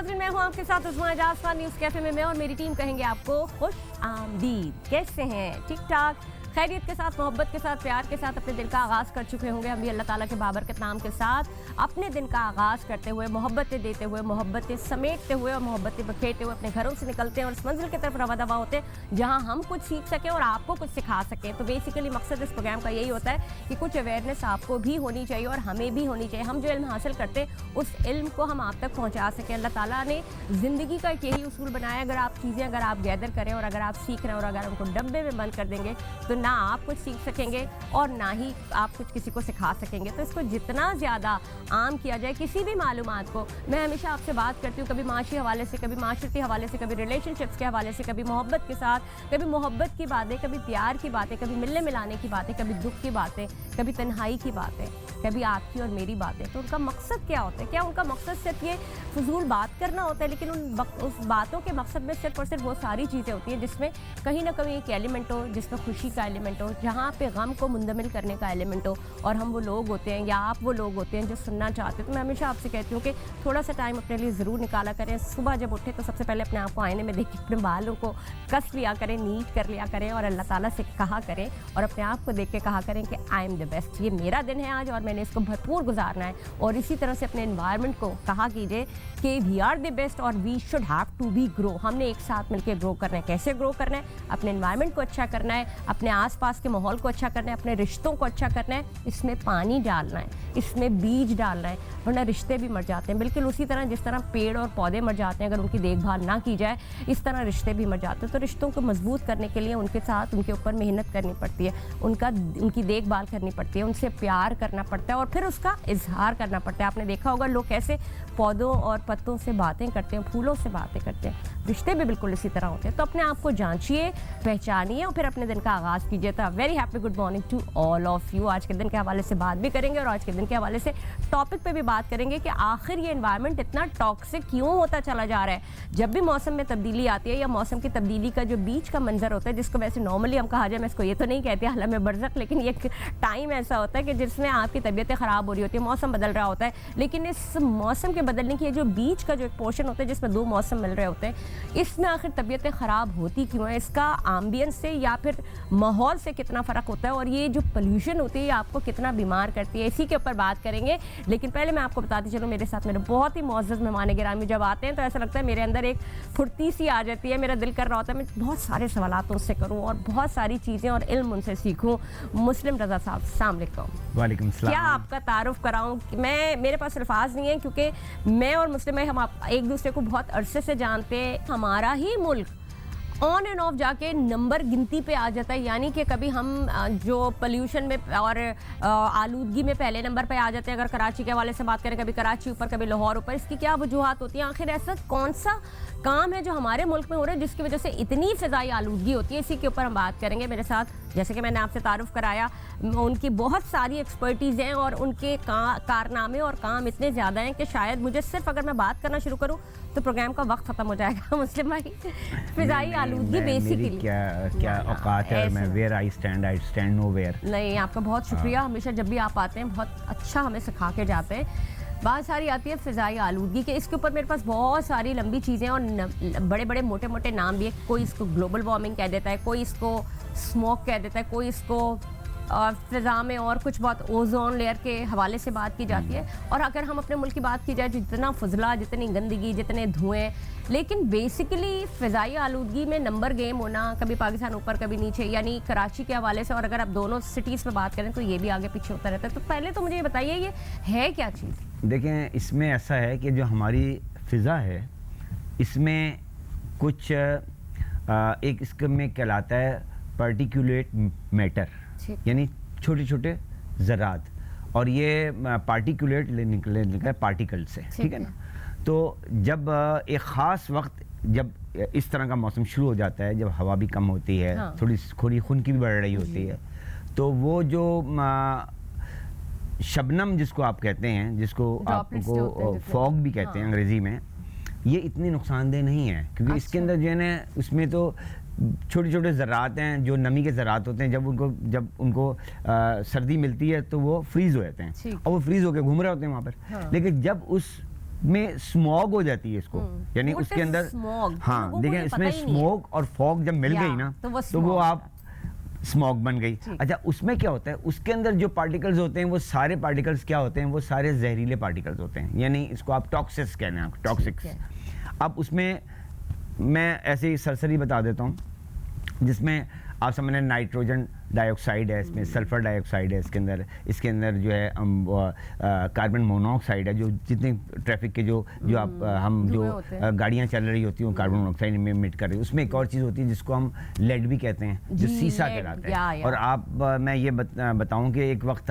नाज़रीन, मैं हूँ आपके साथ उस्मा एजाज खान। न्यूज़ कैफे में मैं और मेरी टीम कहेंगे आपको खुश आमदीद। कैसे हैं? ठीक ठाक, खैरियत के साथ, मोहब्बत के साथ, प्यार के साथ अपने दिन का आगाज़ कर चुके होंगे। हम भी अल्लाह ताला के बाबरकत नाम के साथ अपने दिन का आगाज़ करते हुए, मोहब्बतें देते हुए, मोहब्बतें समेटते हुए और मोहब्बतें बखेरते हुए अपने घरों से निकलते हैं और इस मंजिल की तरफ रवा दवा होते हैं जहाँ हम कुछ सीख सकें और आपको कुछ सिखा सकें। तो बेसिकली मकसद इस प्रोग्राम का यही होता है कि कुछ अवेयरनेस आपको भी होनी चाहिए और हमें भी होनी चाहिए। हम जो इल्म हासिल करते हैं उस इल्म को हम आप तक पहुँचा सकें। अल्लाह ताला ने ज़िंदगी का एक यही उसूल बनाया, अगर आप चीज़ें अगर आप गैदर करें और अगर आप सीख रहे हैं और अगर उनको डब्बे में बंद कर देंगे तो ना आप कुछ सीख सकेंगे और ना ही आप कुछ किसी को सिखा सकेंगे। तो इसको जितना ज़्यादा आम किया जाए किसी भी मालूमात को, मैं हमेशा आपसे बात करती हूँ कभी माशी हवाले से, कभी माशरती हवाले से, कभी रिलेशनशिप्स के हवाले से, कभी मोहब्बत के साथ, कभी मोहब्बत की बातें, कभी प्यार की बातें, कभी मिलने मिलाने की बातें, कभी दुख की बातें, कभी तन्हाई की बातें, कभी आपकी और मेरी बातें। तो उनका मकसद क्या होता है? क्या उनका मकसद सिर्फ ये फजूल बात करना होता है? लेकिन उस बातों के मकसद में सिर्फ और सिर्फ वो सारी चीज़ें होती हैं जिसमें कहीं ना कहीं एक एलिमेंट हो, जिसमें खुशी का एलिमेंट हो, जहाँ पे गम को मुंदमिल करने का एलिमेंट हो। और हम वो लोग होते हैं या आप वो लोग होते हैं जो सुनना चाहते हैं। तो मैं हमेशा आपसे कहती हूँ कि थोड़ा सा टाइम अपने लिए ज़रूर निकाला करें। सुबह जब उठे तो सबसे पहले अपने आप को आईने में देख के अपने बालों को कस लिया करें, नीट कर लिया करें और अल्लाह ताला से कहा करें और अपने आप को देख के कहा करें कि आई एम द बेस्ट। ये मेरा दिन है आज और मैंने इसको भरपूर गुजारना है। और इसी तरह से अपने एनवायरनमेंट को कहा कीजिए कि वी आर द बेस्ट और we should have to be grow. हमने एक साथ मिलकर ग्रो करना है। कैसे ग्रो करना है? अपने एनवायरनमेंट को अच्छा करना है, अपने आसपास के माहौल को अच्छा करना है, अपने रिश्तों को अच्छा करना है। इसमें पानी डालना है, इसमें बीज डालना है, वरना रिश्ते भी मर जाते हैं। बिल्कुल उसी तरह जिस तरह पेड़ और पौधे मर जाते हैं अगर उनकी देखभाल ना की जाए, इस तरह रिश्ते भी मर जाते हैं। तो रिश्तों को मजबूत करने के लिए उनके साथ, उनके ऊपर मेहनत करनी पड़ती है, उनकी देखभाल करनी पड़ती है, उनसे प्यार करना पड़ता है और फिर उसका इजहार करना पड़ता है। आपने देखा होगा लोग कैसे पौधों और पत्तों से बातें करते हैं, फूलों से बातें करते हैं। रिश्ते भी बिल्कुल इसी तरह होते हैं। तो अपने आप को जांचिए, पहचानिए और फिर अपने दिन का आगाज़ कीजिए। तो very happy good morning to all of you. आज के दिन के हवाले से बात भी करेंगे और आज के दिन के हवाले से टॉपिक पे भी बात करेंगे कि आखिर ये एनवायरनमेंट इतना टॉक्सिक क्यों होता चला जा रहा है। जब भी मौसम में तब्दीली आती है या मौसम की तब्दीली का जो बीच का मंजर होता है, जिसको वैसे नॉर्मली हम कहा जाए, मैं इसको ये तो नहीं कहती आलम में बरज़ख, लेकिन ये टाइम ऐसा होता है कि जिसमें आपकी तबीयतें ख़राब हो रही होती है, मौसम बदल रहा होता है। लेकिन इस मौसम के बदलने की जो बीच का जो एक पोर्शन होता है जिसमें दो मौसम मिल रहे होते हैं, इसमें आखिर तबीयतें ख़राब होती क्यों है? इसका एम्बियंस से या फिर माहौल से कितना फ़र्क होता है और ये जो पोल्यूशन होती है ये आपको कितना बीमार करती है, इसी के ऊपर बात करेंगे। लेकिन पहले मैं आपको बताती चलूँ, मेरे साथ मेरे बहुत ही मुअज़्ज़ज़ मेहमान गिरामी जब आते हैं तो ऐसा लगता है मेरे अंदर एक फुर्ती सी आ जाती है। मेरा दिल कर रहा होता है मैं बहुत सारे सवालात उनसे करूँ और बहुत सारी चीज़ें और इल्म उनसे सीखूँ। मुस्लिम रज़ा साहब, अस्सलाम वालेकुम। वालेकुम सलाम। क्या आपका तारुफ कराऊँ? मेरे पास अल्फाज नहीं है क्योंकि मैं और मुस्लिम हम एक दूसरे को बहुत अरसे से जानते हैं। हमारा ही मुल्क ऑन एंड ऑफ जाके नंबर गिनती पे आ जाता है, यानी कि कभी हम जो पोल्यूशन में और आलूदगी में पहले नंबर पे आ जाते हैं। अगर कराची के हवाले से बात करें, कभी कराची ऊपर, कभी लाहौर ऊपर। इसकी क्या वजूहात होती हैं? आखिर ऐसा कौन सा काम है जो हमारे मुल्क में हो रहा है जिसकी वजह से इतनी फ़िज़ाई आलूदगी होती है? इसी के ऊपर हम बात करेंगे। मेरे साथ, जैसे कि मैंने आपसे तारुफ कराया, उनकी बहुत सारी एक्सपर्टीज़ हैं और उनके कारनामे और काम इतने ज़्यादा हैं कि शायद मुझे सिर्फ अगर मैं बात करना शुरू करूँ तो प्रोग्राम का वक्त ख़त्म हो जाएगा। मुस्लिम भाई, फ़िज़ाई आलूदगी बेसिकली क्या औकात है? मैं where I stand nowhere. नहीं, आपका बहुत शुक्रिया। हमेशा जब भी आप आते हैं बहुत अच्छा हमें सिखा के जाते हैं। बात सारी आती है फ़िज़ाई आलूदगी के। इसके ऊपर मेरे पास बहुत सारी लंबी चीज़ें और बड़े बड़े मोटे मोटे नाम भी है। कोई इसको ग्लोबल वार्मिंग कह देता है, कोई इसको स्मोक कह देता है, कोई इसको फ़िज़ा में और कुछ बहुत ओजोन लेयर के हवाले से बात की जाती है। और अगर हम अपने मुल्क की बात की जाए, जितना फजला, जितनी गंदगी, जितने धुएँ, लेकिन बेसिकली फ़िज़ाई आलूदगी में नंबर गेम होना, कभी पाकिस्तान ऊपर कभी नीचे, यानी कराची के हवाले से। और अगर आप दोनों सिटीज़ में बात करें तो ये भी आगे पीछे होता रहता है। तो पहले तो मुझे ये बताइए ये है क्या चीज़? देखें, इसमें ऐसा है कि जो हमारी फ़िज़ा है इसमें कुछ एक इसके में कहलाता है पार्टिकुलेट मैटर, यानी छोटे छोटे ज़रात, और ये पार्टिकुलेट निकले पार्टिकल से, ठीक है ना। तो जब एक ख़ास वक्त, जब इस तरह का मौसम शुरू हो जाता है, जब हवा भी कम होती है, हाँ। थोड़ी खुनकी भी बढ़ रही होती है, तो वो जो शबनम जिसको आप कहते हैं, जिसको आपको फॉग भी कहते हैं अंग्रेज़ी में, ये इतनी नुकसानदेह नहीं है क्योंकि इसके अंदर जो है ना, उसमें तो छोटे छोटे ज़रात हैं जो नमी के ज़रात होते हैं। जब उनको सर्दी मिलती है तो वो फ्रीज़ हो जाते हैं और वो फ्रीज़ होकर घूम रहे होते हैं वहाँ पर। लेकिन जब उस में स्मॉग हो जाती है इसको, यानी What उसके is अंदर smog? हाँ लोगों को देखिए ये इसमें पता ही नहीं है। स्मोक और फॉग जब मिल या, गई ना तो वो तो वो smog आप स्मॉग बन गई। अच्छा, उसमें क्या होता है, उसके अंदर जो पार्टिकल्स होते हैं वो सारे पार्टिकल्स क्या होते हैं, वो सारे जहरीले पार्टिकल्स होते हैं, यानी इसको आप टॉक्सिक्स कहते हैं, टॉक्सिक्स। अब उसमें मैं ऐसे ही सरसरी बता देता हूँ, जिसमें आप समझ नाइट्रोजन डाइऑक्साइड है, इसमें सल्फर डाइऑक्साइड है, इसके अंदर जो है कार्बन मोनोऑक्साइड है, जो जितने ट्रैफिक के जो आप हम जो गाड़ियाँ चल रही होती हैं कार्बन मोनोऑक्साइड में इमिट कर रही है। उसमें एक और चीज़ होती है जिसको हम लेड भी कहते हैं, जो सीसा कहलाता है। और आप मैं ये बताऊँ कि एक वक्त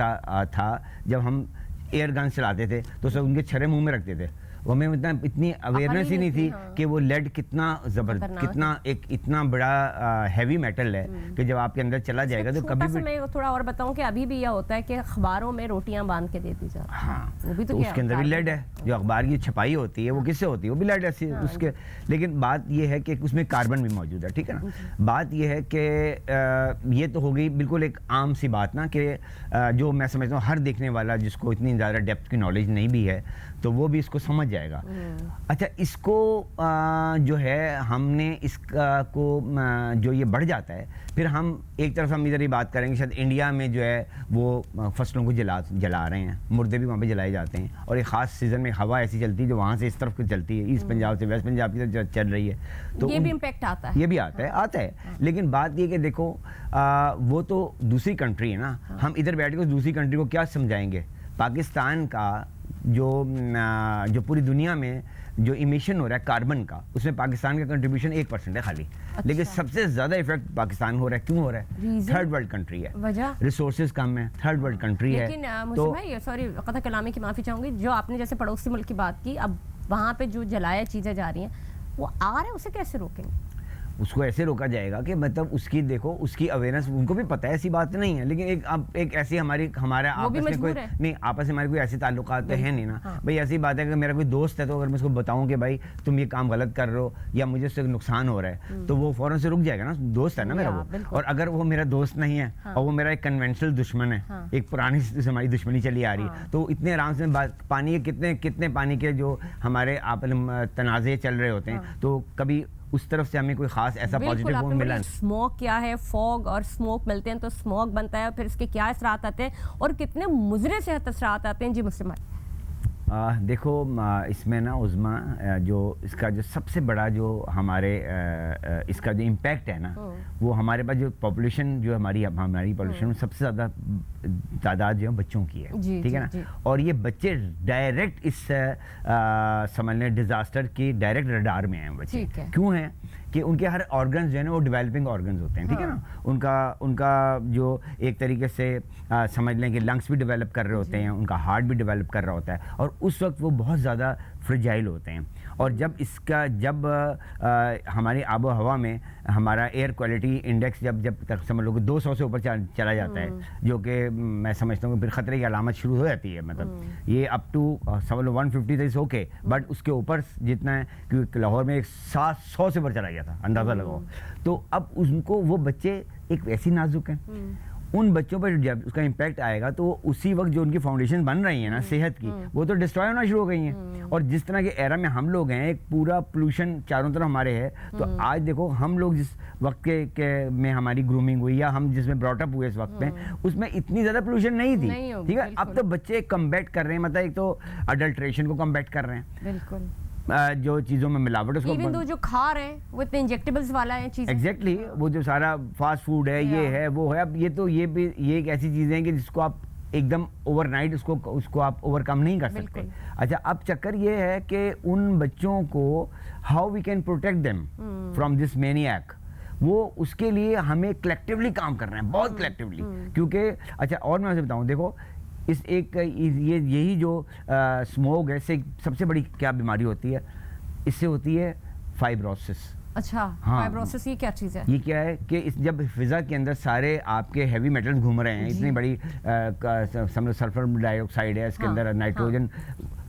था जब हम एयर गन चलाते थे तो सब उनके छर्रे मुँह में रखते थे, वो हमें इतनी अवेयरनेस ही नहीं थी कि वो लेड कितना जबरदस्त, कितना एक इतना बड़ा हैवी मेटल है कि जब आपके अंदर चला जाएगा तो कभी भी। मैं थोड़ा और बताऊं कि अभी भी यह होता है कि अखबारों में रोटियां बांध के देती जा, हाँ वो भी तो उसके अंदर भी लेड है, जो अखबार की छपाई होती है वो किससे होती है, वो भी लेड है उसके। लेकिन बात ये है कि उसमें कार्बन भी मौजूद है, ठीक है ना। बात ये है कि ये तो हो गई बिल्कुल एक आम सी बात ना, कि जो मैं समझता हूँ हर देखने वाला जिसको इतनी ज़्यादा डेप्थ की नॉलेज नहीं भी है तो वो भी इसको समझ जाएगा। अच्छा, इसको जो है हमने इसको जो ये बढ़ जाता है, फिर हम एक तरफ हम इधर ही बात करेंगे, शायद इंडिया में जो है वो फसलों को जला रहे हैं, मुर्दे भी वहाँ पे जलाए जाते हैं, और एक ख़ास सीज़न में हवा ऐसी चलती है जो वहाँ से इस तरफ को चलती है, ईस्ट पंजाब से वेस्ट पंजाब की तरफ चल रही है, तो ये भी इम्पैक्ट आता है, ये भी आता है। लेकिन बात ये कि देखो वो तो दूसरी कंट्री है ना, हम इधर बैठ के उस दूसरी कंट्री को क्या समझाएंगे। पाकिस्तान का जो पूरी दुनिया में जो इमिशन हो रहा है कार्बन का, उसमें पाकिस्तान का कंट्रीब्यूशन 1% है खाली। अच्छा। लेकिन सबसे ज्यादा इफेक्ट पाकिस्तान हो रहा है, क्यों हो रहा है? थर्ड वर्ल्ड कंट्री है, वजह रिसोर्सेज कम है, थर्ड वर्ल्ड कंट्री है। लेकिन तो सॉरी कथा कलामी की माफी चाहूंगी, जो आपने जैसे पड़ोसी मुल्क की बात की, अब वहां पे जो जलाया चीजें जा रही हैं वो आ रहे हैं, उसे कैसे रोकेंगे? उसको ऐसे रोका जाएगा कि मतलब उसकी देखो उसकी अवेयरनेस, उनको भी पता है ऐसी बात नहीं है, लेकिन एक ऐसी हमारा आपस में कोई नहीं, आपस में हमारे कोई ऐसे ताल्लुकात तो है नहीं ना। हाँ। भाई ऐसी बात है कि मेरा कोई दोस्त है तो अगर मैं उसको बताऊं कि भाई तुम ये काम गलत कर रहे हो या मुझे उससे नुकसान हो रहा है तो वो फौरन से रुक जाएगा ना, दोस्त है ना मेरा वो। और अगर वो मेरा दोस्त नहीं है और वो मेरा एक कन्वेंशनल दुश्मन है, एक पुरानी हमारी दुश्मनी चली आ रही है, तो इतने आराम से पानी के कितने पानी के जो हमारे आप तनाज़े चल रहे होते हैं, तो कभी उस तरफ से हमें कोई खास ऐसा पॉजिटिव वो मिला। स्मोक क्या है, फॉग और स्मोक मिलते हैं तो स्मोक बनता है, फिर इसके क्या असरात आते हैं और कितने मुजरे सेहत असरात आते हैं? जी मुस्लिम देखो इसमें ना उज़मा जो इसका जो सबसे बड़ा जो हमारे इसका जो इम्पैक्ट है ना, वो हमारे पास जो पॉपुलेशन जो हमारी पॉपुलेशन में सबसे ज़्यादा तादाद जो है बच्चों की है, ठीक है ना। और ये बच्चे डायरेक्ट इस समझ लें डिज़ास्टर की डायरेक्ट रडार में हैं बच्चे। क्यों हैं कि उनके हर ऑर्गन्स जो है ना वो डेवलपिंग ऑर्गन्स होते हैं, ठीक है ना। उनका जो एक तरीके से समझ लें कि लंग्स भी डेवलप कर रहे होते हैं, उनका हार्ट भी डेवलप कर रहा होता है, और उस वक्त वो बहुत ज़्यादा फ्रेजाइल होते हैं। और जब हमारी आबो हवा में हमारा एयर क्वालिटी इंडेक्स जब तक समझ लो कि 200 से ऊपर चला जाता है, जो कि मैं समझता हूँ कि फिर खतरे की अलामत शुरू हो जाती है। मतलब ये अप टू समझ लो 150 इज ओके, बट उसके ऊपर जितना है, क्योंकि लाहौर में 700 से ऊपर चला गया था, अंदाज़ा लगाओ। तो अब उनको वो बच्चे एक ऐसी नाजुक हैं, उन बच्चों पर जब उसका इम्पैक्ट आएगा तो उसी वक्त जो उनकी फाउंडेशन बन रही है ना सेहत की, वो तो डिस्ट्रॉय होना शुरू हो गई हैं। और जिस तरह के एरा में हम लोग हैं, एक पूरा पोल्यूशन चारों तरफ हमारे है, तो आज देखो हम लोग जिस वक्त के में हमारी ग्रूमिंग हुई या हम जिसमें ब्रॉटअप हुए इस वक्त में, उसमें इतनी ज़्यादा पोल्यूशन नहीं थी, ठीक है। अब तो बच्चे कम्बैट कर रहे हैं, मतलब एक तो अडल्ट्रेशन को कम्बैट कर रहे हैं, बिल्कुल जो चीज़ों में मिलावट उसको इवन दो जो खा रहे हैं वो इतने इंजेक्टेबल्स वाला है चीज़। एग्जैक्टली, वो जो सारा फास्ट फूड है, ये है वो है। अब ये एक ऐसी चीज़ें हैं कि जिसको आप एकदम ओवरनाइट उसको आप ओवरकम नहीं कर सकते। अच्छा, अब चक्कर ये है कि उन बच्चों को how we can protect them from this maniac, वो उसके लिए हमें कलेक्टिवली काम करना है, बहुत कलेक्टिवली। क्योंकि अच्छा, और मैं आपसे बताऊँ, देखो यही जो स्मोक है, इससे सबसे बड़ी क्या बीमारी होती है? इससे होती है फाइब्रोसिस। अच्छा, हाँ, फाइब्रोसिस ये क्या चीज़ है? ये क्या है कि जब फिजा के अंदर सारे आपके हैवी मेटल्स घूम रहे हैं, इतनी बड़ी समझो सल्फर डाइऑक्साइड है, इसके अंदर नाइट्रोजन,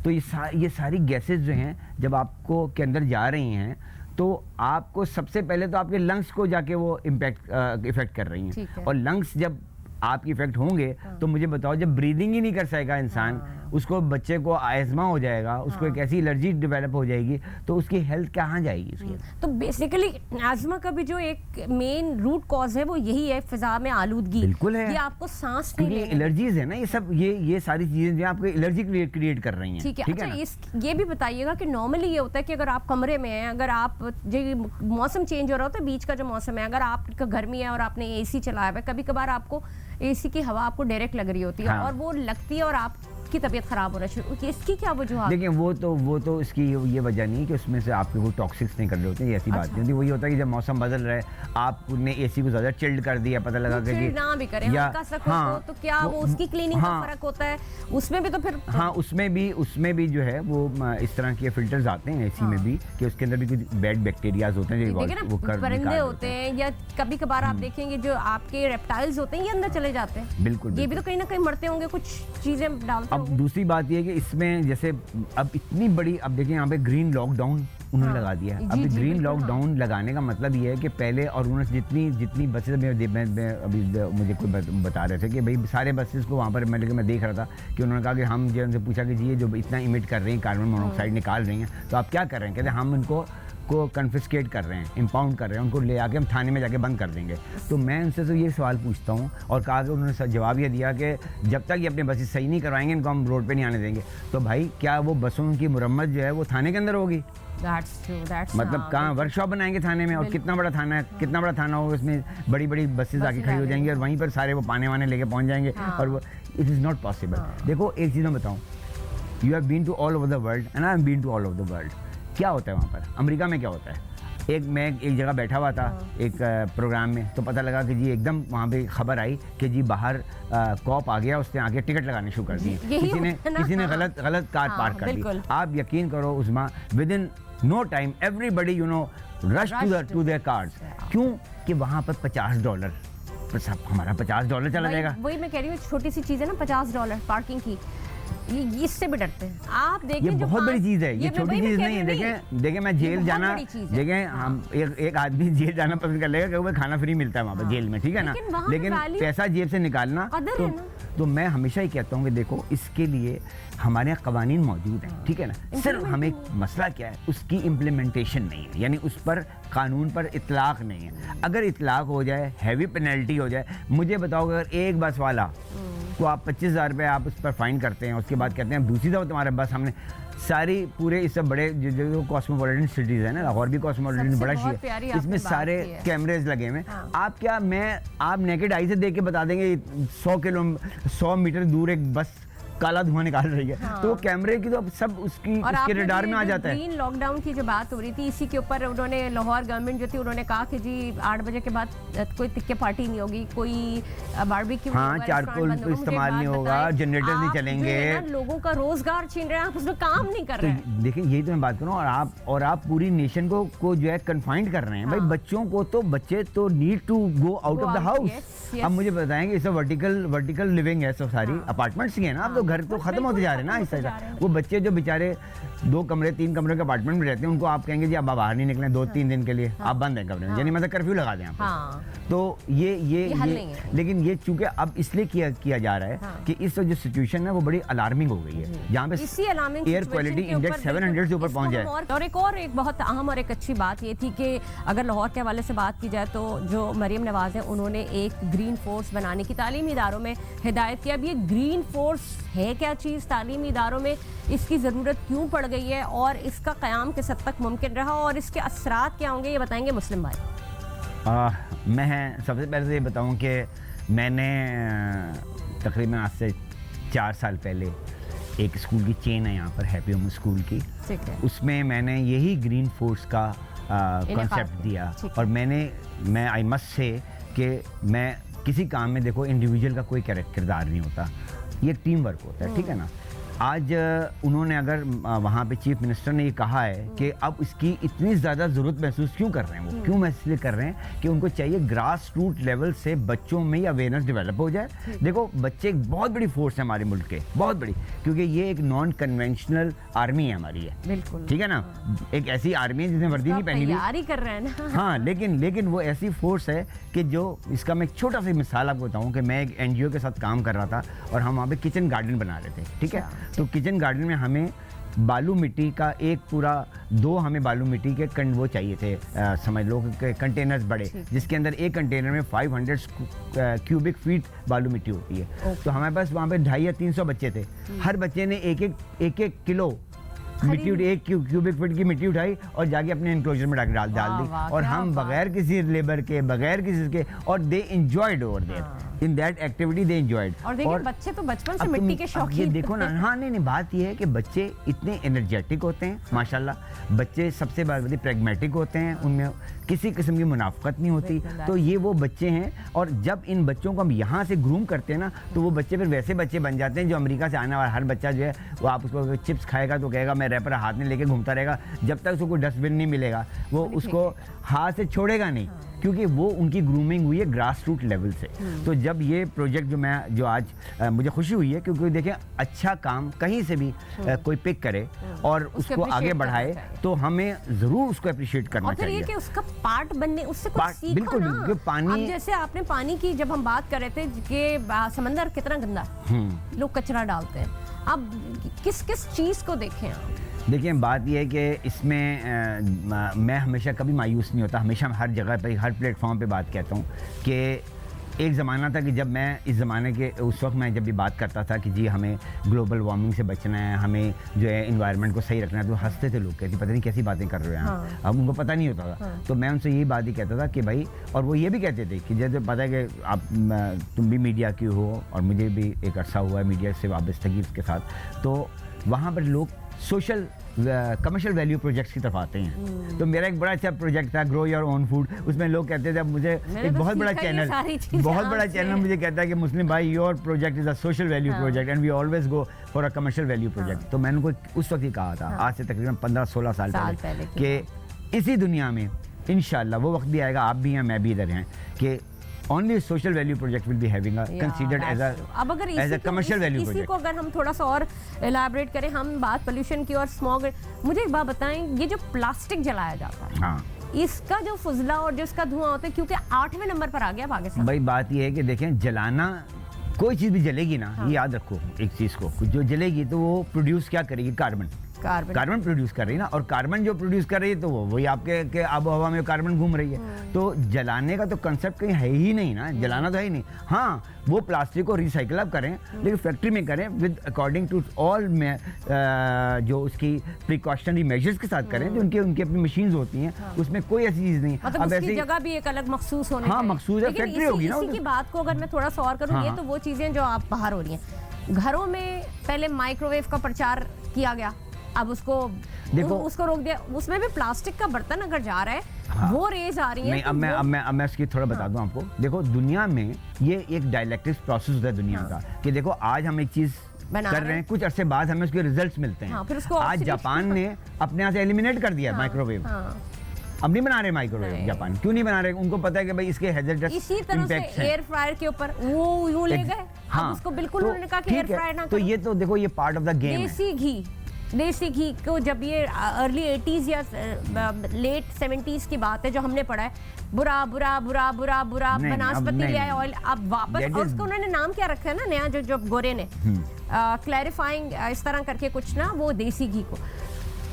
तो ये सारी गैसेस जो हैं जब आपको के अंदर जा रही हैं, तो आपको सबसे पहले तो आपके लंग्स को जाके वो इफेक्ट कर रही हैं। और लंग्स जब आपकी इफेक्ट होंगे तो मुझे बताओ, जब ब्रीदिंग ही नहीं कर सकेगा इंसान, उसको बच्चे को आयजमा हो जाएगा, उसको एक ऐसी एलर्जी डेवलप हो जाएगी, तो उसकी हेल्थ कहाँ जाएगी उसकी। तो बेसिकली आजमा का भी जो एक मेन रूट कॉज है वो यही है, फिजा में आलूदगी। बिल्कुल है, ये आपको सांस नहीं क्योंकि लेने एलर्जीज है ना, ये सब ये सारी चीजें जो आपको एलर्जी क्रिएट कर रही हैं। ठीक है। अच्छा, ना? ये भी बताइएगा कि नॉर्मली ये होता है कि अगर आप कमरे में हैं, अगर आप जो मौसम चेंज हो रहा होता है, बीच का जो मौसम है, अगर आपका गर्मी है और आपने एसी चलाया हुआ है, कभी कभार आपको एसी की हवा आपको डायरेक्ट लग रही होती है, हाँ। और वो लगती है और आपकी तबीयत खराब होना शुरू, इसकी क्या वजह? देखिए वो तो इसकी ये वजह नहीं है कि उसमें से आपके कोई टॉक्सिक्स नहीं कर रहे होते हैं, ये ऐसी बात नहीं होती। वही होता है कि जब मौसम बदल रहा है, आपने एसी को ज़्यादा चिल्ड कर दिया, पता लगा कि ना भी करें, हल्का सा कुछ हो तो क्या वो उसकी क्लीनिंग का फर्क होता है उसमें भी? तो फिर हाँ, उसमें भी जो है वो इस तरह के फिल्टर्स आते हैं एसी में भी, कि उसके अंदर भी कुछ बैड बैक्टीरियाज होते हैं जो परिंदे होते हैं, या कभी कभार आप देखेंगे जो आपके रेप्टाइल्स होते हैं ये अंदर चले जाते हैं। बिल्कुल, ये भी तो कहीं ना कहीं मरते होंगे, कुछ चीजें डालते अब दूसरी बात ये है कि इसमें जैसे अब इतनी बड़ी, अब देखिए यहाँ पे ग्रीन लॉकडाउन उन्होंने लगा दिया है। अब ग्रीन लॉकडाउन लगाने का मतलब ये है कि पहले, और उन्होंने जितनी बसेस अभी मुझे कोई बता रहे थे कि भाई सारे बसेस को वहाँ पर मैं देख रहा था कि उन्होंने कहा कि हम जो उनसे पूछा कि जी ये जो इतना इमिट कर रही हैं, कार्बन मोनोऑक्साइड निकाल रही हैं, तो आप क्या कर रहे हैं? कहते हैं हम इनको कन्फिस्केट कर रहे हैं, इम्पाउंड कर रहे हैं, उनको ले आके हम थाने में जाके बंद कर देंगे। तो मैं उनसे तो ये सवाल पूछता हूँ, और कहा कि उन्होंने जवाब ये दिया कि जब तक ये अपनी बसें सही नहीं करवाएंगे इनको हम रोड पे नहीं आने देंगे। तो भाई क्या वो बसों की मुरम्मत जो है वो थाने के अंदर होगी? मतलब कहाँ वर्कशॉप बनाएंगे थाने में? और कितना बड़ा थाना है, कितना बड़ा थाना होगा, उसमें बड़ी बड़ी बसेस आके खड़ी हो जाएंगी और वहीं पर सारे वो पाने वाने लेके पहुँच जाएंगे। और वो इट इज़ नॉट पॉसिबल। देखो एक चीज़ मैं बताऊँ, you have been to all over the world and I have been to all over the world. क्या होता है वहाँ पर? अमेरिका में क्या होता है, मैं एक जगह बैठा हुआ था एक प्रोग्राम में, तो पता लगा कि जी एकदम वहाँ पे खबर आई कि जी बाहर कॉप आ गया, उसने आके टिकट लगाने शुरू कर दिए। किसी ने गलत कार पार्क कर दी। आप यकीन करो Usma, within no time everybody rush to their cars. क्यों? कि वहाँ पर $50 हमारा $50 चला जाएगा। वही मैं कह रही हूँ, छोटी सी चीज़ है ना, $50 पार्किंग की, इससे भी डरते हैं। आप देखें, ये बहुत बड़ी चीज है, ये छोटी चीज नहीं है। देखें मैं जेल जाना, देखें हम एक आदमी जेल जाना पसंद कर लेगा क्योंकि खाना फ्री मिलता है वहाँ पर जेल में, ठीक है ना, लेकिन पैसा जेब से निकालना तो मैं हमेशा ही कहता हूँ कि देखो इसके लिए हमारे यहाँ कवानीन मौजूद हैं, ठीक है ना। सिर्फ हमें मसला क्या है, उसकी इम्प्लीमेंटेशन नहीं है, यानी उस पर कानून पर इतलाक नहीं है। अगर इतलाक हो जाए, हैवी पेनल्टी हो जाए, मुझे बताओ अगर एक बस वाला को आप 25,000 रुपये आप उस पर फाइन करते हैं, उसके बाद कहते हैं दूसरी दफ़ा तुम्हारे बस हमने सारी पूरे इस सब बड़े जो कॉस्मोपॉलिटन सिटीज़ है ना, लाहौर भी कॉस्मोपॉलिटन बड़ा शहर है, इसमें सारे कैमरेज लगे हुए हैं। आप क्या आप नेकेड आई से देख के बता देंगे 100 मीटर दूर एक बस काला धुआं निकाल रही है, तो कैमरे की तो अब सब उसके रडार में आ जाता है। ग्रीन लॉकडाउन की जो बात हो रही थी, इसी के ऊपर उन्होंने लाहौर गवर्नमेंट जो थी उन्होंने कहा कि जी 8 बजे के बाद कोई तिक्के पार्टी नहीं होगी, कोई बारबेक्यू, चारकोल इस्तेमाल नहीं होगा, जनरेटर नहीं चलेंगे, लोगों का रोजगार छीन रहे हैं, आप उसमें काम नहीं कर रहे हैं। देखिए यही तो मैं बात कर रहा हूँ, और आप पूरी नेशन को जो है कन्फाइंड कर रहे हैं। भाई बच्चों को तो बच्चे तो need to go out of the house. अब मुझे बताएंगे इस वर्टिकल लिविंग है, सब सारी अपार्टमेंट्स ही है ना, अब तो घर तो खत्म होते जा रहे हैं ना इस तरह। वो बच्चे जो बेचारे 2 कमरे 3 कमरे के अपार्टमेंट में रहते हैं, उनको आप कहेंगे जी आप बाहर नहीं निकलें 2-3 दिन के लिए, आप बंद हैं कमरे में, यानी मतलब कर्फ्यू लगा दें आप। तो ये लेकिन ये चूंकि अब इसलिए किया जा रहा है कि इस जो सिचुएशन है वो बड़ी अलार्मिंग हो गई है, जहाँ पे एयर क्वालिटी इंडेक्स 700 से ऊपर पहुंच जाए। और एक बहुत अहम और एक अच्छी बात ये थी कि अगर लाहौर के हवाले से बात की जाए तो जो मरियम नवाज है उन्होंने एक ग्रीन फोर्स बनाने की तालीमी इदारों में हिदायत की। अब ये ग्रीन फोर्स है क्या चीज़, तालीमी इदारों में इसकी ज़रूरत क्यों पड़ गई है, और इसका क़याम किस हद तक मुमकिन रहा, और इसके असरात क्या होंगे, ये बताएंगे मुस्लिम भाई। मैं सबसे पहले तो ये बताऊं कि मैंने तकरीबन आज से 4 साल पहले एक स्कूल की चेन है यहाँ पर, हैप्पी होम स्कूल की, उसमें मैंने यही ग्रीन फोर्स का कॉन्सेप्ट दिया। और मैं आई मस्ट से कि मैं किसी काम में देखो इंडिविजुअल का कोई किरदार नहीं होता, ये टीम वर्क होता है, ठीक है ना। आज उन्होंने अगर वहाँ पे चीफ मिनिस्टर ने ये कहा है कि अब इसकी इतनी ज़्यादा ज़रूरत महसूस क्यों कर रहे हैं, वो क्यों महसूस इसलिए कर रहे हैं कि उनको चाहिए ग्रास रूट लेवल से बच्चों में अवेयरनेस डेवलप हो जाए। देखो बच्चे एक बहुत बड़ी फोर्स है हमारे मुल्क के, बहुत बड़ी, क्योंकि ये एक नॉन कन्वेंशनल आर्मी है हमारी है, बिल्कुल ठीक है ना, एक ऐसी आर्मी है जिसने वर्दी नहीं पहनी हुई कर रहे हैं ना। हाँ, लेकिन वो ऐसी फोर्स है कि जो इसका मैं एक छोटा सी मिसाल आपको बताऊँ कि मैं एक NGO के साथ काम कर रहा था और हम वहाँ पे किचन गार्डन बना रहे थे, ठीक है। तो किचन गार्डन में हमें बालू मिट्टी का एक पूरा 2 हमें बालू मिट्टी के वो चाहिए थे, समझ लो कि कंटेनर्स बड़े, जिसके अंदर एक कंटेनर में 500 क्यूबिक फीट बालू मिट्टी होती है। तो हमारे पास वहाँ पे 250 या 300 बच्चे थे, हर बच्चे ने एक किलो मिट्टी 1 क्यूबिक फीट की मिट्टी उठाई और जाके अपने एनक्लोजर में डाल दी, और हम बगैर किसी लेबर के, बगैर किसी के, और they enjoyed over there in that activity, they enjoyed. और देखिए बच्चे तो बचपन से मिट्टी के शौकीन, ये देखो ना, हाँ नहीं बात ये है कि बच्चे इतने एनर्जेटिक होते हैं माशाल्लाह, बच्चे सबसे बड़े प्रैग्मेटिक होते हैं, उनमें किसी किस्म की मुनाफकत नहीं होती। तो ये वो बच्चे हैं, और जब इन बच्चों को हम यहाँ से ग्रूम करते हैं ना, तो वो बच्चे फिर वैसे बच्चे बन जाते हैं जो अमेरिका से आने वाला हर बच्चा जो है वो आप उसको चिप्स खाएगा तो कहेगा मैं रैपर हाथ में लेके घूमता रहेगा, जब तक उसको कोई डस्टबिन नहीं मिलेगा वो उसको हाथ से छोड़ेगा नहीं, क्योंकि वो उनकी ग्रूमिंग हुई है ग्रास रूट लेवल से। तो जब ये प्रोजेक्ट जो आज मुझे खुशी हुई है, क्योंकि देखें अच्छा काम कहीं से भी कोई पिक करे और उसको आगे बढ़ाए, तो हमें ज़रूर उसको अप्रिशिएट करना चाहिए। और फिर ये कि उसका पार्ट बनने, उससे कुछ सीखो बिल्कुल, ना। बिल्कुल, पानी, अब जैसे आपने पानी की जब हम बात कर रहे थे कि समंदर कितना गंदा, लोग कचरा डालते हैं, अब किस किस चीज़ को देखें आप? देखिए बात यह है कि इसमें मैं हमेशा कभी मायूस नहीं होता, हमेशा हर जगह पे, हर प्लेटफॉर्म पे बात कहता हूँ कि एक ज़माना था कि जब मैं इस ज़माने के उस वक्त मैं जब भी बात करता था कि जी हमें ग्लोबल वार्मिंग से बचना है, हमें जो है इन्वायरमेंट को सही रखना है, तो हंसते थे लोग, कहते पता नहीं कैसी बातें कर रहे हैं। हाँ। अब उनको पता नहीं होता था। हाँ। तो मैं उनसे यही बात ही कहता था कि भाई, और वो ये भी कहते थे कि जैसे पता है कि आप तुम भी मीडिया की हो और मुझे भी एक अरसा हुआ है मीडिया से वाबस्तगी उसके साथ, तो वहाँ पर लोग सोशल कमर्शियल वैल्यू प्रोजेक्ट्स की तरफ आते हैं। तो मेरा एक बड़ा अच्छा प्रोजेक्ट था ग्रो योर ओन फूड, उसमें लोग कहते थे, अब मुझे एक बहुत बड़ा चैनल मुझे कहता है कि मुस्लिम भाई your project is a social value project and we always go for a commercial value project. तो मैंने उनको उस वक्त ही कहा था, आज से तकरीबन 15-16 साल पहले, कि इसी दुनिया में इंशाल्लाह वो वक्त भी आएगा, आप भी हैं, मैं भी इधर हैं, कि only social value project will be having a considered as a commercial value project। इसी को अगर हम थोड़ा सा और एलाबरेट करें, हम बात पोल्यूशन की और स्मॉग, मुझे एक बात बताएं, ये जो प्लास्टिक जलाया जाता है, हाँ, इसका जो फुजला और जो इसका धुआं होता है, क्योंकि 8वें नंबर पर आ गया पाकिस्तान। भाई बात ये है कि देखें, जलाना, कोई चीज़ भी जलेगी ना, हाँ, ये याद रखो एक चीज़ को, जो जलेगी तो वो प्रोड्यूस क्या करेगी? कार्बन प्रोड्यूस कर रही है ना, और कार्बन जो प्रोड्यूस कर रही है तो वही आपके आबो हवा में कार्बन घूम रही है। तो जलाने का तो कंसेप्ट कहीं है ही नहीं ना, जलाना तो है ही नहीं। हाँ, वो प्लास्टिक को रिसाइकिल अप करें, लेकिन फैक्ट्री में करें विद अकॉर्डिंग टू ऑल में जो उसकी प्रिकॉशनरी मेजर्स के साथ करें, जो उनकी अपनी मशीन्स होती हैं, उसमें कोई ऐसी चीज़ नहीं। मतलब अब उसकी जगह भी एक अलग मखसूस होने, हाँ, मखसूस है, फैक्ट्री होगी ना। इसी की बात को अगर मैं थोड़ा सा और करूँ, ये तो वो चीज़ें जो आप बाहर हो रही हैं। घरों में पहले माइक्रोवेव का प्रचार किया गया, अब उसको देखो, उसको रोक दिया, उसमें भी प्लास्टिक का बर्तन अगर जा रहा है, हाँ, वो रेज आ रही है। नहीं, अब मैं इसकी थोड़ा बता दूं आपको। देखो, दुनिया में ये एक डायलेक्टिक प्रोसेस होता है दुनिया का, कि देखो आज हम एक चीज कर रहे हैं, कुछ अरसे बाद हमें उसके रिजल्ट्स मिलते हैं। हाँ, आज जापान ने अपने यहाँ से एलिमिनेट कर दिया माइक्रोवेव। अब नहीं बना रहे माइक्रोवेव जापान, क्यों नहीं बना रहे? उनको पता है कि भाई इसके हैजर्डस इसी तरह से एयर फ्रायर के ऊपर वो यूं ले गए। हाँ, उसको बिल्कुल उन्होंने कहा कि एयर फ्रायर ना करो। तो ये तो देखो, ये पार्ट ऑफ द गेम है। देसी घी को जब ये अर्ली 80s या लेट 70s की बात है जो हमने पढ़ा है, बुरा बुरा बुरा बुरा बुरा वनस्पति लिया ऑयल, अब वापस, और उसको उन्होंने नाम क्या रखा है ना नया, जो गोरे ने क्लैरिफाइंग इस तरह करके कुछ ना, वो देसी घी को,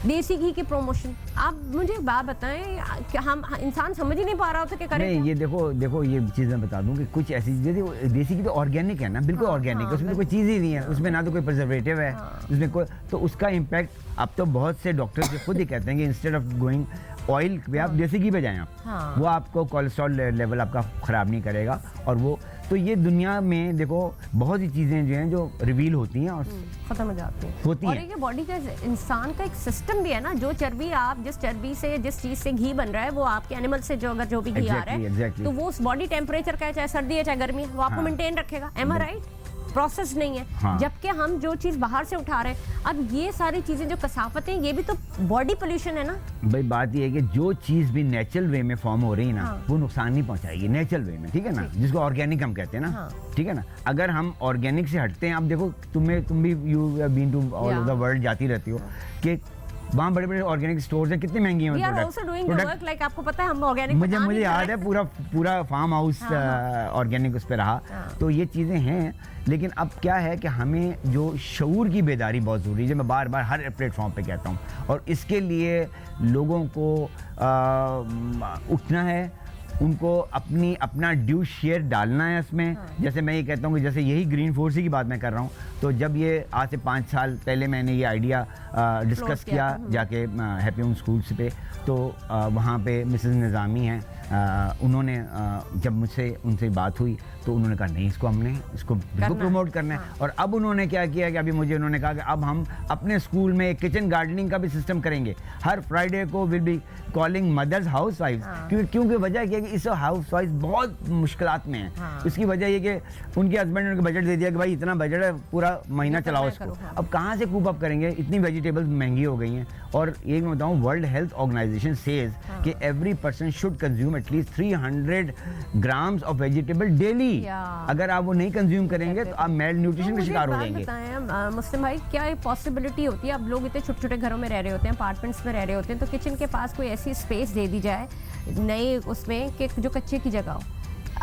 देसी घी की प्रमोशन। आप मुझे एक बात बताएं कि हम इंसान समझ ही नहीं पा रहा होता कि करें नहीं। ये देखो ये चीज़ मैं बता दूं कि कुछ ऐसी चीज़ें, देसी घी तो ऑर्गेनिक है ना, बिल्कुल ऑर्गेनिक है, उसमें तो कोई चीज़ ही नहीं है, उसमें ना तो कोई प्रिजर्वेटिव है, उसमें कोई, तो उसका इम्पैक्ट अब तो बहुत से डॉक्टर्स जो खुद ही कहते हैं कि इंस्टेड ऑफ गोइंग ऑयल पे आप देसी घी पे जाएं आप, वो आपको कोलेस्ट्रॉल लेवल आपका ख़राब नहीं करेगा। और वो तो ये दुनिया में देखो बहुत सी चीज़ें जो हैं जो रिवील होती हैं और खत्म हो जाती हैं। और ये बॉडी का, इंसान का एक सिस्टम भी है ना, जो चर्बी आप, जिस चर्बी से, जिस चीज़ से घी बन रहा है, वो आपके एनिमल से जो अगर जो भी घी आ रहा है, तो वो उस बॉडी टेम्परेचर का है, चाहे सर्दी है चाहे गर्मी है, वो आपको मेंटेन रखेगा। M R right? प्रोसेस नहीं है। हाँ। जबकि हम जो चीज बाहर से उठा रहे हैं, अब ये सारी चीजें जो कसाफतें, ये भी तो बॉडी पोल्यूशन है ना। भाई बात ये है कि जो चीज भी नेचुरल वे में फॉर्म हो रही है ना, हाँ, वो नुकसान नहीं पहुंचाएगी नेचुरल वे में, ठीक है ना, जिसको ऑर्गेनिक हम कहते हैं ना, हाँ, ठीक है ना। अगर हम ऑर्गेनिक से हटते हैं, अब देखो तुम भी you been to all over the world जाती रहती हो, कि वहाँ बड़े बड़े ऑर्गेनिक स्टोर्स हैं, कितनी महंगी We हैं are also doing the work, like आपको पता है हम ऑर्गेनिक मुझे याद है पूरा फार्म हाउस ऑर्गेनिक उस पे रहा। तो ये चीज़ें हैं, लेकिन अब क्या है कि हमें जो शऊर की बेदारी बहुत ज़रूरी है, जो मैं बार बार हर प्लेटफॉर्म पे कहता हूँ, और इसके लिए लोगों को उठना है, उनको अपना ड्यू शेयर डालना है इसमें। जैसे मैं ये कहता हूँ कि जैसे यही ग्रीन फोर्सी की बात मैं कर रहा हूँ, तो जब ये आज से 5 साल पहले मैंने ये आइडिया डिस्कस किया जाके हैप्पी होम स्कूल्स पे, तो वहाँ पे मिसेस निज़ामी हैं, उन्होंने जब मुझसे उनसे बात हुई तो उन्होंने कहा नहीं, इसको बिल्कुल प्रमोट करना है। और अब उन्होंने क्या किया कि अभी मुझे उन्होंने कहा कि अब हम अपने स्कूल में किचन गार्डनिंग का भी सिस्टम करेंगे। हर फ्राइडे को will be calling mother's house wife, क्योंकि वजह क्या है कि इस हाउस वाइफ बहुत मुश्किलात में है। इसकी वजह ये कि उनके हस्बैंड ने उनको बजट दे दिया कि भाई इतना बजट है, पूरा महीना चलाओ इसको। अब कहाँ से कूप अप करेंगे, इतनी वेजिटेबल्स महंगी हो गई हैं। और एक मैं बताऊँ, वर्ल्ड हेल्थ ऑर्गेनाइजेशन सेज कि every person should consume at least 300 grams of vegetable daily. अगर आप वो नहीं कंज्यूम करेंगे तो आप मेल न्यूट्रिशन के शिकार हो जाएंगे। मुस्लिम भाई, क्या ये पॉसिबिलिटी होती है, अब लोग इतने छोटे छोटे घरों में रह रहे होते हैं, अपार्टमेंट्स में रह रहे होते हैं, तो किचन के पास कोई ऐसी स्पेस दे दी जाए नई उसमें कि जो कच्चे की जगह हो?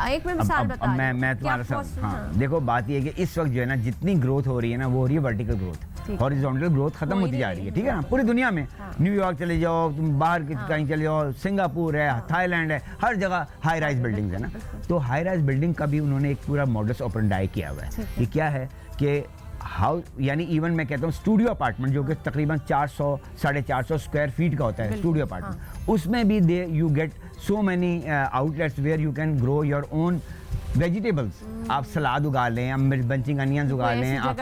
एक मैं मिसाल बता रही हूं। मैं तुम्हारा साथ, हाँ देखो बात ये है कि इस वक्त जो है ना, जितनी ग्रोथ हो रही है ना, वो हो रही है वर्टिकल ग्रोथ, हॉरिजॉन्टल ग्रोथ खत्म होती जा रही है, ठीक है ना, पूरी दुनिया में। न्यूयॉर्क चले जाओ, तुम बाहर कहीं चले जाओ, सिंगापुर है, थाईलैंड है, हर जगह हाई राइज बिल्डिंग्स है ना। तो हाई राइज बिल्डिंग का भी उन्होंने एक पूरा मॉडस ऑपरेंडी किया हुआ है। ये क्या है कि हाउस, यानी इवन मैं कहता हूँ स्टूडियो अपार्टमेंट, जो कि तकरीबन 400-450 स्क्वायर फीट का होता है स्टूडियो अपार्टमेंट, उसमें भी they you get so many outlets where you can grow your own vegetables. आप सलाद उगा लें, आप बंचिंग अनियंस उगा लें, आप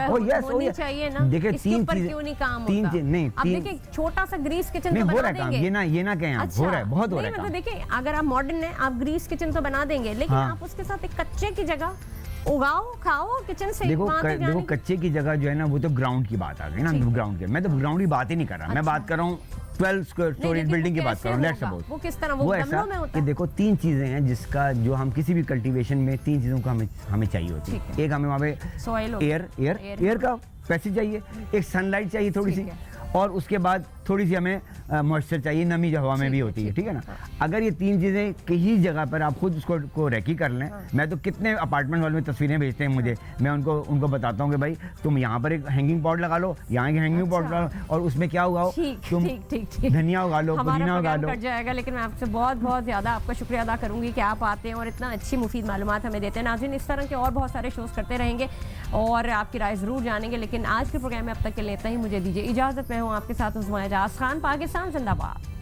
चाहिए ना। देखिए तीन चीज नहीं, देखिए छोटा सा ग्रीस किचन हो रहा है काम, ये ना कहें आप, हो रहा है, बहुत हो रहा है काम। देखिए अगर आप मॉडर्न है, आप ग्रीस किचन तो बना देंगे, लेकिन आप उसके साथ एक कच्चे की जगह उगाओ, खाओ किचन से। देखो कच्चे की जगह जो है ना, वो तो ग्राउंड की बात आ गई ना, ग्राउंड की। मैं तो ग्राउंड की बात ही नहीं कर रहा, मैं बात कर रहा हूँ 12 स्टोरी बिल्डिंग की बात कर रहा हूँ। लेट्स सपोज वो किस तरह, वो ऐसा में होता कि देखो 3 चीजें हैं जिसका, जो हम किसी भी कल्टीवेशन में 3 चीजों का हमें चाहिए होती है। एक हमें वहाँ पे सॉइल, एयर का पैसेज चाहिए, एक सनलाइट चाहिए थोड़ी सी, और उसके बाद थोड़ी सी हमें मॉइस्चर चाहिए, नमी जो हवा में भी होती है, ठीक है ना। अगर ये 3 चीज़ें कहीं जगह पर आप खुद उसको रेकी कर लें, मैं तो कितने अपार्टमेंट वालों में तस्वीरें भेजते हैं मुझे, मैं उनको बताता हूँ कि भाई तुम यहाँ पर एक हैंगिंग पॉट लगा लो, यहाँ एक हैंगिंग पॉट लगा लो, और उसमें क्या उगाओ, तुम धनिया उगा लो, पुदीना उगा लो। कट जाएगा, लेकिन मैं आपसे बहुत बहुत ज़्यादा आपका शुक्रिया अदा करूँगी कि आप आते हैं और इतना अच्छी मुफीद मालूमात हमें देते हैं। नाज़रीन, इस तरह के और बहुत सारे शोज़ करते रहेंगे और आपकी राय ज़रूर जानेंगे, लेकिन आज के प्रोग्राम में अब तक के लिए इतना ही। मुझे दीजिए इजाज़त, मैं हूँ आपके साथ उस्मा एजाज खान। पाकिस्तान जिंदाबाद।